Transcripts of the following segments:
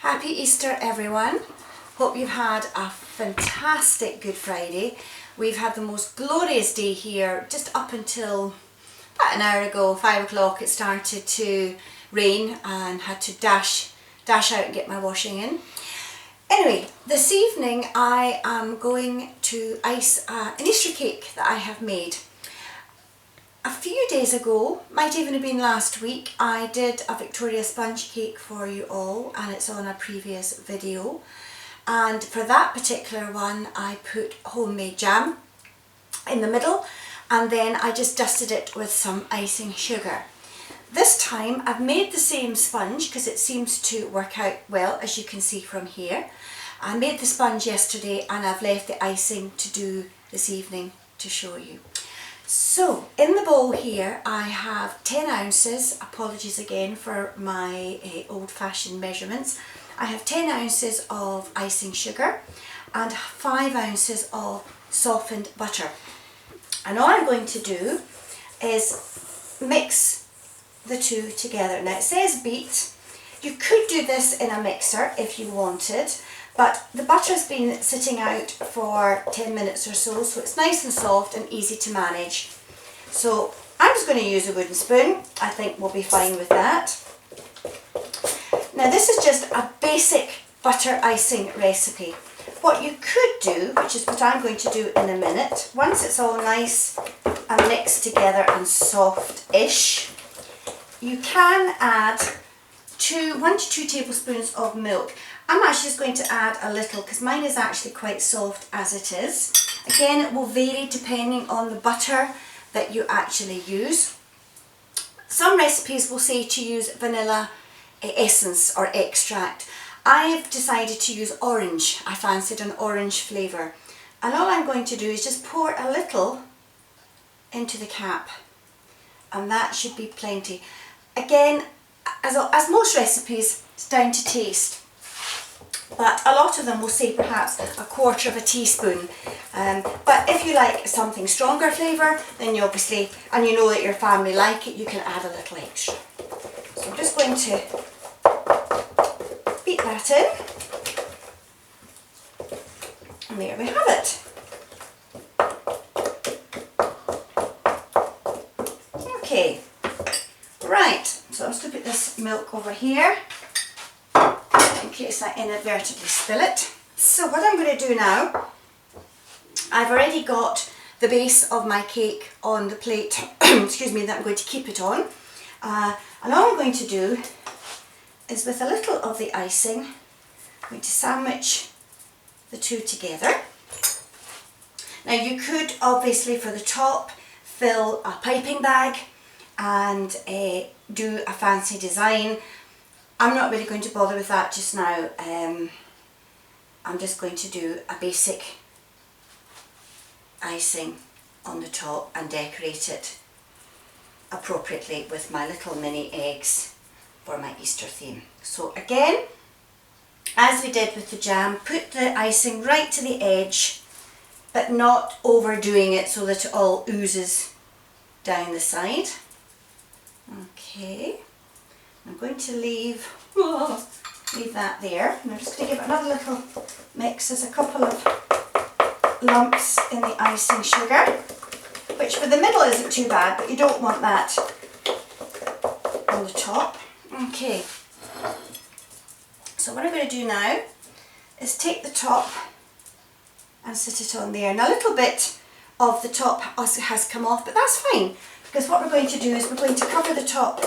Happy Easter everyone. Hope you've had a fantastic Good Friday. We've had the most glorious day here just up until about an hour ago, 5 o'clock. It started to rain and had to dash out and get my washing in. Anyway, this evening I am going to ice an Easter cake that I have made. A few days ago, might even have been last week, I did a Victoria sponge cake for you all, and it's on a previous video. And for that particular one I put homemade jam in the middle, and then I just dusted it with some icing sugar. This time I've made the same sponge because it seems to work out well, as you can see from here. I made the sponge yesterday and I've left the icing to do this evening to show you. So in the bowl here I have 10 ounces, apologies again for my old-fashioned measurements. I have 10 ounces of icing sugar and 5 ounces of softened butter. And all I'm going to do is mix the two together. Now it says beat. You could do this in a mixer if you wanted, but the butter's been sitting out for 10 minutes or so, so it's nice and soft and easy to manage. So I'm just going to use a wooden spoon. I think we'll be fine with that. Now this is just a basic butter icing recipe. What you could do, which is what I'm going to do in a minute, once it's all nice and mixed together and soft-ish, you can add 1 to 2 tablespoons of milk. I'm actually just going to add a little because mine is actually quite soft as it is. Again, it will vary depending on the butter that you actually use. Some recipes will say to use vanilla essence or extract. I've decided to use orange. I fancied an orange flavour. And all I'm going to do is just pour a little into the cap. And that should be plenty. Again, as most recipes, it's down to taste. But a lot of them will say perhaps 1/4 of a teaspoon. But if you like something stronger flavour, then you obviously, and you know that your family like it, you can add a little extra. So I'm just going to beat that in. And there we have it. Okay, right, so I'm just going to put this milk over here in case I inadvertently spill it. So what I'm going to do now, I've already got the base of my cake on the plate, excuse me, that I'm going to keep it on. And all I'm going to do is, with a little of the icing, I'm going to sandwich the two together. Now you could obviously for the top fill a piping bag and do a fancy design. I'm not really going to bother with that just now. I'm just going to do a basic icing on the top and decorate it appropriately with my little mini eggs for my Easter theme. So again, as we did with the jam, put the icing right to the edge, but not overdoing it so that it all oozes down the side. Okay. I'm going to leave that there. And I'm just going to give it another little mix. There's a couple of lumps in the icing sugar, which for the middle isn't too bad, but you don't want that on the top. Okay. So what I'm going to do now is take the top and sit it on there. Now a little bit of the top has come off, but that's fine, because what we're going to do is we're going to cover the top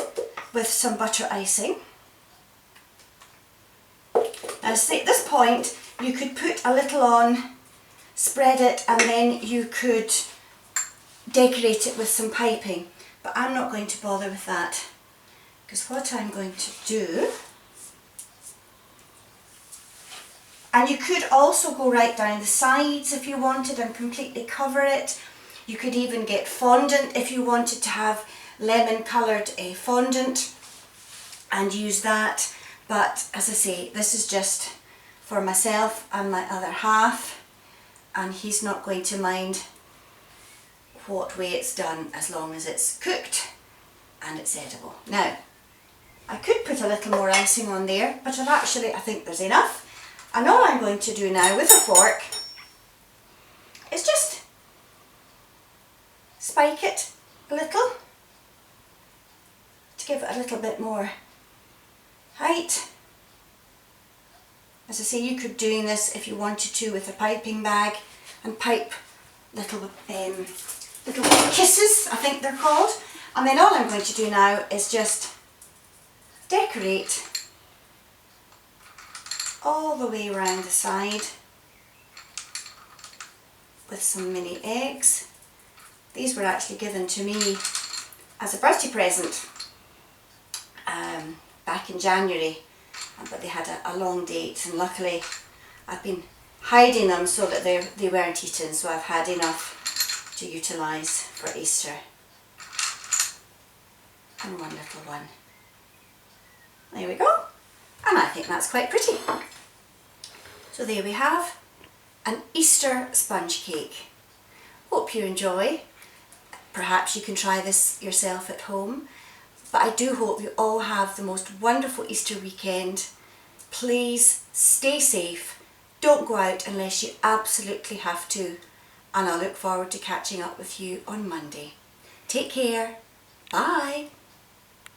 with some butter icing. Now see, at this point you could put a little on, spread it, and then you could decorate it with some piping, but I'm not going to bother with that, because what I'm going to do, and you could also go right down the sides if you wanted and completely cover it. You could even get fondant if you wanted to have lemon coloured fondant and use that, but as I say, this is just for myself and my other half, and he's not going to mind what way it's done as long as it's cooked and it's edible. Now I could put a little more icing on there, but I think there's enough. And all I'm going to do now with a fork is just spike it a little to give it a little bit more height. As I say, you could doing this if you wanted to with a piping bag and pipe little kisses, I think they're called. And then all I'm going to do now is just decorate all the way around the side with some mini eggs. These were actually given to me as a birthday present back in January, but they had a long date, and luckily I've been hiding them so that they weren't eaten, so I've had enough to utilise for Easter. And one little one. There we go. And I think that's quite pretty. So there we have an Easter sponge cake. Hope you enjoy. Perhaps you can try this yourself at home. But I do hope you all have the most wonderful Easter weekend. Please stay safe. Don't go out unless you absolutely have to. And I look forward to catching up with you on Monday. Take care. Bye.